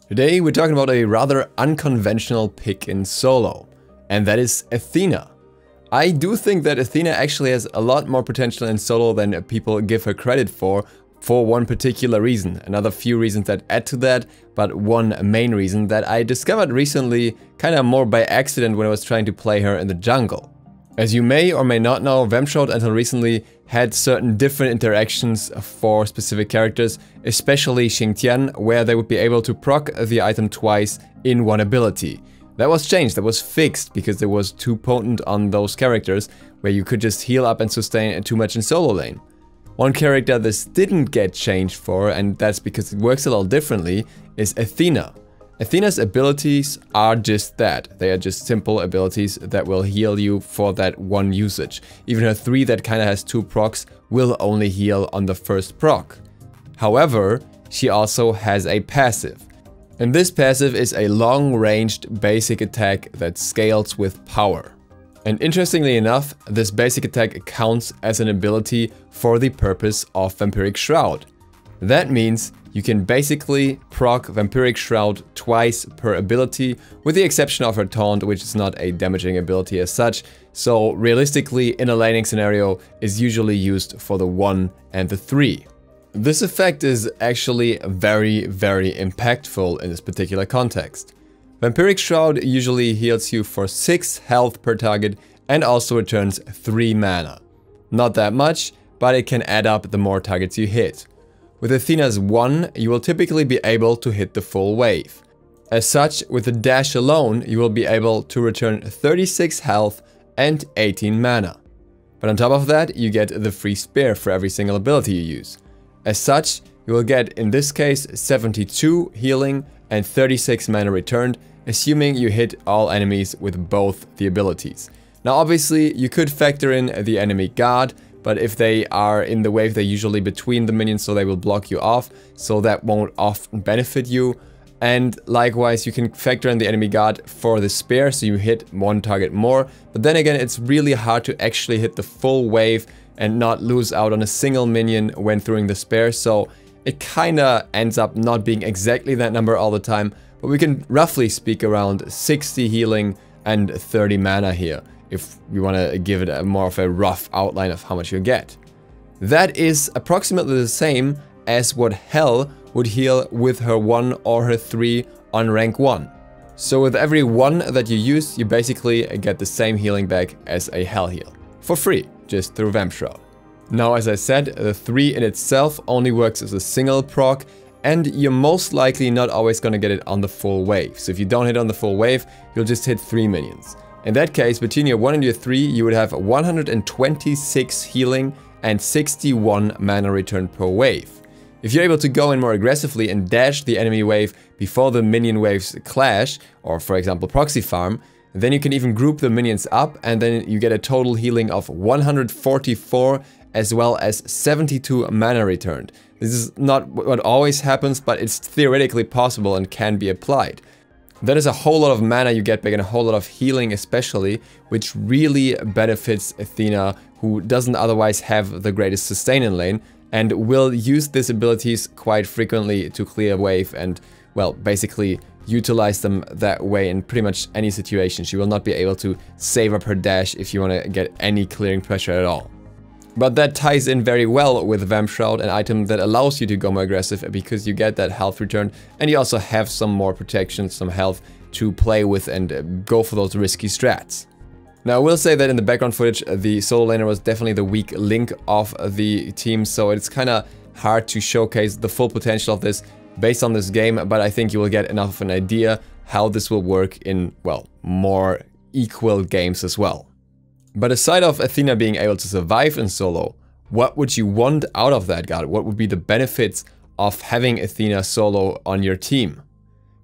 Today we're talking about a rather unconventional pick in solo, and that is Athena. I do think that Athena actually has a lot more potential in solo than people give her credit for one particular reason. Another few reasons that add to that, but one main reason that I discovered recently, kinda more by accident when I was trying to play her in the jungle. As you may or may not know, Vamshroud until recently had certain different interactions for specific characters, especially Xingtian, where they would be able to proc the item twice in one ability. That was changed, that was fixed, because it was too potent on those characters, where you could just heal up and sustain too much in solo lane. One character this didn't get changed for, and that's because it works a little differently, is Athena. Athena's abilities are just that. They are just simple abilities that will heal you for that one usage. Even her 3 that kinda has 2 procs will only heal on the first proc. However, she also has a passive. And this passive is a long-ranged basic attack that scales with power. And interestingly enough, this basic attack counts as an ability for the purpose of Vampiric Shroud. That means you can basically proc Vampiric Shroud twice per ability, with the exception of her taunt, which is not a damaging ability as such, so realistically in a laning scenario is usually used for the 1 and the 3. This effect is actually very impactful in this particular context. Vampiric Shroud usually heals you for 6 health per target and also returns 3 mana. Not that much, but it can add up the more targets you hit. With Athena's 1, you will typically be able to hit the full wave. As such, with the dash alone, you will be able to return 36 health and 18 mana. But on top of that, you get the free spear for every single ability you use. As such, you will get, in this case, 72 healing and 36 mana returned, assuming you hit all enemies with both the abilities. Now obviously, you could factor in the enemy guard, but if they are in the wave, they're usually between the minions, so they will block you off, so that won't often benefit you. And likewise, you can factor in the enemy guard for the spear, so you hit one target more. But then again, it's really hard to actually hit the full wave and not lose out on a single minion when throwing the spear, so it kinda ends up not being exactly that number all the time, but we can roughly speak around 60 healing and 30 mana here, if we want to give it more of a rough outline of how much you get. That is approximately the same as what Hel would heal with her 1 or her 3 on rank 1. So with every 1 that you use, you basically get the same healing back as a Hel heal. For free, just through Vamshroud. Now, as I said, the 3 in itself only works as a single proc, and you're most likely not always gonna get it on the full wave. So if you don't hit on the full wave, you'll just hit 3 minions. In that case, between your 1 and your 3, you would have 126 healing and 61 mana return per wave. If you're able to go in more aggressively and dash the enemy wave before the minion waves clash, or for example proxy farm, then you can even group the minions up, and then you get a total healing of 144 as well as 72 mana returned. This is not what always happens, but it's theoretically possible and can be applied. That is a whole lot of mana you get back and a whole lot of healing especially, which really benefits Athena, who doesn't otherwise have the greatest sustain in lane, and will use these abilities quite frequently to clear wave and, well, basically utilize them that way in pretty much any situation. She will not be able to save up her dash if you want to get any clearing pressure at all. But that ties in very well with Vamshroud, an item that allows you to go more aggressive because you get that health return, and you also have some more protection, some health to play with and go for those risky strats. Now, I will say that in the background footage, the solo laner was definitely the weak link of the team, so it's kind of hard to showcase the full potential of this based on this game, but I think you will get enough of an idea how this will work in, well, more equal games as well. But aside of Athena being able to survive in solo, what would you want out of that god? What would be the benefits of having Athena Solo on your team?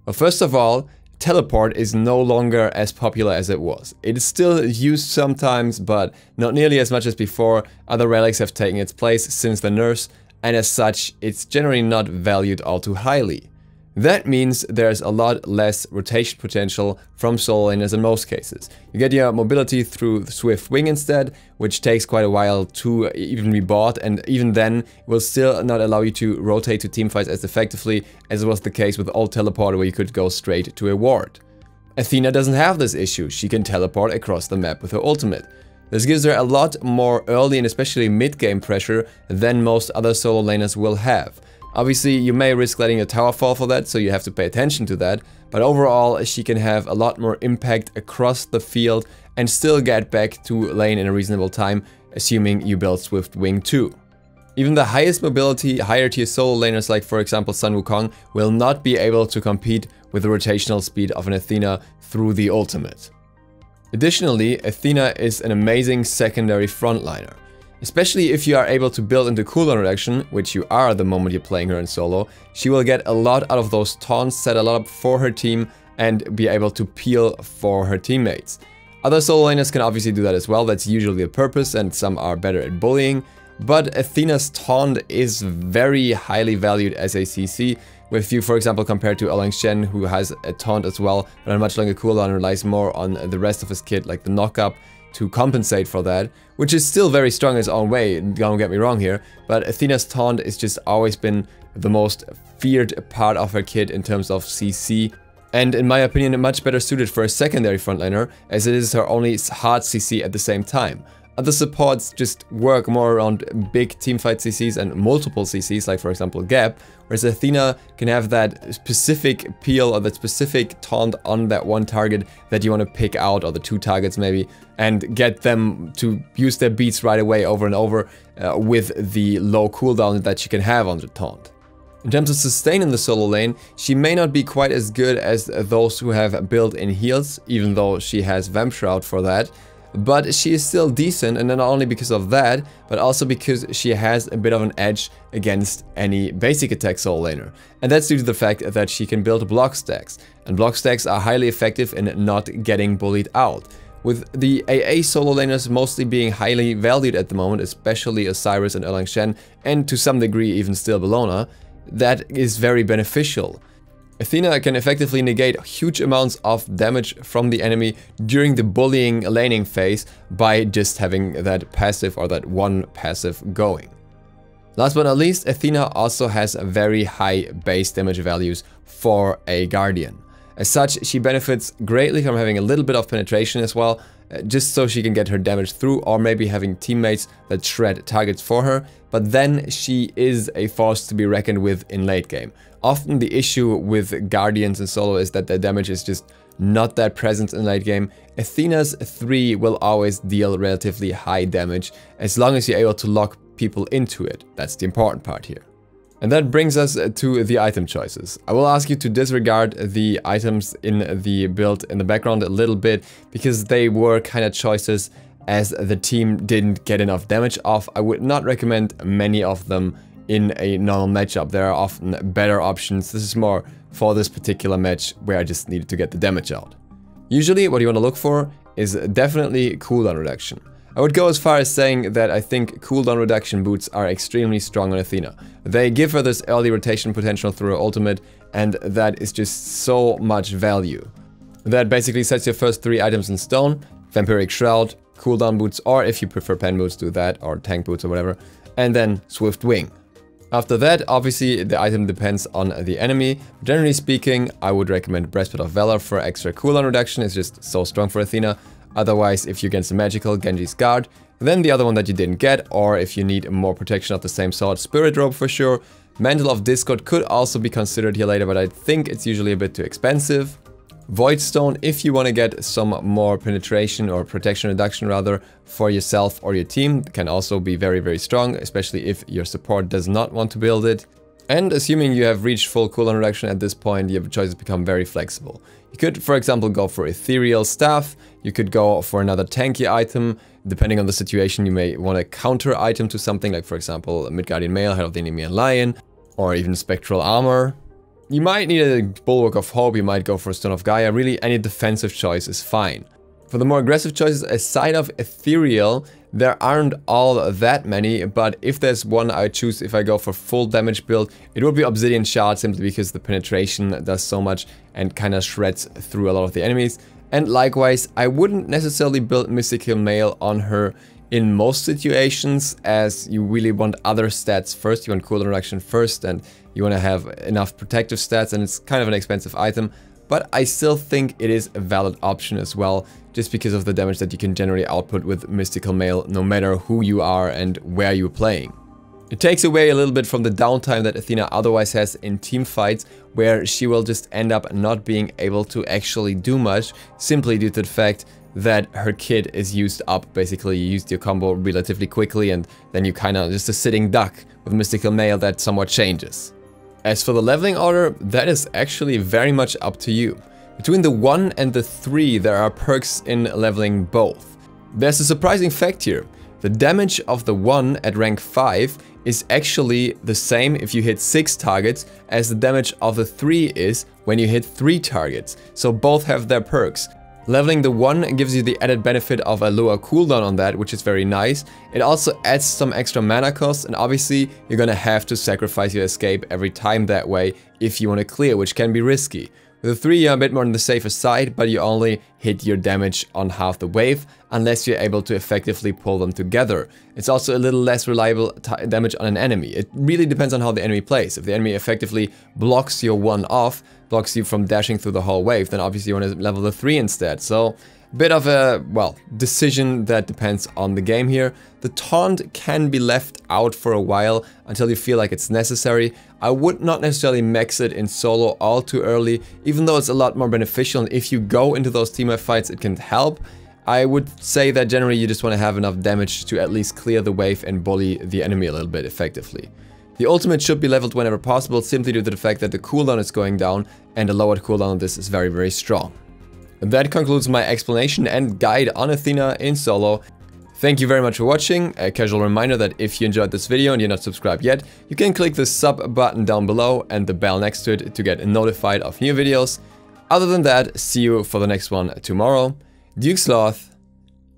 Well, first of all, teleport is no longer as popular as it was. It is still used sometimes, but not nearly as much as before. Other relics have taken its place since the nerfs, and as such, it's generally not valued all too highly. That means there's a lot less rotation potential from solo laners in most cases. You get your mobility through Swift Wing instead, which takes quite a while to even be bought, and even then will still not allow you to rotate to teamfights as effectively as was the case with old teleporter, where you could go straight to a ward. Athena doesn't have this issue. She can teleport across the map with her ultimate. This gives her a lot more early and especially mid-game pressure than most other solo laners will have. Obviously, you may risk letting a tower fall for that, so you have to pay attention to that, but overall, she can have a lot more impact across the field and still get back to lane in a reasonable time, assuming you build Swift Wing too. Even the highest mobility, higher tier solo laners like for example Sun Wukong will not be able to compete with the rotational speed of an Athena through the ultimate. Additionally, Athena is an amazing secondary frontliner. Especially if you are able to build into cooldown reduction, which you are the moment you're playing her in solo, she will get a lot out of those taunts, set a lot up for her team, and be able to peel for her teammates. Other solo laners can obviously do that as well, that's usually the purpose, and some are better at bullying. But Athena's taunt is very highly valued as a CC, with you, for example, compared to Erlang Shen, who has a taunt as well, but on a much longer cooldown and relies more on the rest of his kit, like the knockup, to compensate for that, which is still very strong in its own way, don't get me wrong here, but Athena's taunt has just always been the most feared part of her kit in terms of CC, and in my opinion much better suited for a secondary frontliner, as it is her only hard CC at the same time. Other supports just work more around big teamfight CCs and multiple CCs, like for example Gap, whereas Athena can have that specific peel or that specific taunt on that one target that you want to pick out, or the two targets maybe, and get them to use their beats right away over and over with the low cooldown that she can have on the taunt. In terms of sustain in the solo lane, she may not be quite as good as those who have built-in heals, even though she has Vamp Shroud for that. But she is still decent, and not only because of that, but also because she has a bit of an edge against any basic attack solo laner. And that's due to the fact that she can build block stacks, and block stacks are highly effective in not getting bullied out. With the AA solo laners mostly being highly valued at the moment, especially Osiris and Erlang Shen, and to some degree even still Bellona, that is very beneficial. Athena can effectively negate huge amounts of damage from the enemy during the bullying laning phase by just having that passive, or that one passive, going. Last but not least, Athena also has very high base damage values for a Guardian. As such, she benefits greatly from having a little bit of penetration as well, just so she can get her damage through, or maybe having teammates that shred targets for her, but then she is a force to be reckoned with in late game. Often the issue with Guardians in solo is that their damage is just not that present in late game. Athena's 3 will always deal relatively high damage, as long as you're able to lock people into it. That's the important part here. And that brings us to the item choices. I will ask you to disregard the items in the build in the background a little bit, because they were kind of choices as the team didn't get enough damage off. I would not recommend many of them in a normal matchup. There are often better options. This is more for this particular match where I just needed to get the damage out. Usually what you want to look for is definitely cooldown reduction. I would go as far as saying that I think cooldown reduction boots are extremely strong on Athena. They give her this early rotation potential through her ultimate, and that is just so much value. That basically sets your first 3 items in stone: Vampiric Shroud, cooldown boots, or if you prefer pen boots, do that, or tank boots or whatever, and then Swift Wing. After that, obviously the item depends on the enemy. Generally speaking, I would recommend Breastplate of Valor for extra cooldown reduction. It's just so strong for Athena. Otherwise, if you're against a magical, Genji's Guard. Then the other one that you didn't get, or if you need more protection of the same sort, Spirit Robe for sure. Mantle of Discord could also be considered here later, but I think it's usually a bit too expensive. Void Stone, if you want to get some more penetration or protection reduction rather for yourself or your team, can also be very, very strong, especially if your support does not want to build it. And assuming you have reached full cooldown reduction at this point, your choices become very flexible. You could, for example, go for Ethereal Staff, you could go for another tanky item. Depending on the situation, you may want a counter item to something, like for example, Midgardian Mail, Head of the Enemy and Lion, or even Spectral Armor. You might need a Bulwark of Hope, you might go for Stone of Gaia. Really, any defensive choice is fine. For the more aggressive choices, aside of Ethereal, there aren't all that many, but if there's one I choose if I go for full damage build, it would be Obsidian Shard, simply because the penetration does so much and kind of shreds through a lot of the enemies. And likewise, I wouldn't necessarily build Mystical Mail on her in most situations, as you really want other stats first. You want cooldown reduction first, and you want to have enough protective stats, and it's kind of an expensive item. But I still think it is a valid option as well, just because of the damage that you can generally output with Mystical Mail, no matter who you are and where you're playing. It takes away a little bit from the downtime that Athena otherwise has in team fights, where she will just end up not being able to actually do much, simply due to the fact that her kit is used up. Basically, you used your combo relatively quickly, and then you kind of just a sitting duck. With Mystical Mail, that somewhat changes. As for the leveling order, that is actually very much up to you. Between the 1 and the 3, there are perks in leveling both. There's a surprising fact here. The damage of the 1 at rank 5 is actually the same if you hit 6 targets as the damage of the 3 is when you hit 3 targets. So both have their perks. Leveling the 1 gives you the added benefit of a lower cooldown on that, which is very nice. It also adds some extra mana cost, and obviously you're gonna have to sacrifice your escape every time that way if you want to clear, which can be risky. With the 3 you're a bit more on the safer side, but you only hit your damage on half the wave unless you're able to effectively pull them together. It's also a little less reliable damage on an enemy. It really depends on how the enemy plays. If the enemy effectively blocks your 1 off, blocks you from dashing through the whole wave, then obviously you want to level the 3 instead. So a bit of a, well, decision that depends on the game here. The taunt can be left out for a while until you feel like it's necessary. I would not necessarily max it in solo all too early, even though it's a lot more beneficial, and if you go into those team fights it can help. I would say that generally you just want to have enough damage to at least clear the wave and bully the enemy a little bit effectively. The ultimate should be leveled whenever possible, simply due to the fact that the cooldown is going down, and a lowered cooldown on this is very, very strong. And that concludes my explanation and guide on Athena in solo. Thank you very much for watching. A casual reminder that if you enjoyed this video and you're not subscribed yet, you can click the sub button down below and the bell next to it to get notified of new videos. Other than that, see you for the next one tomorrow. DukeSloth,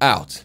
out.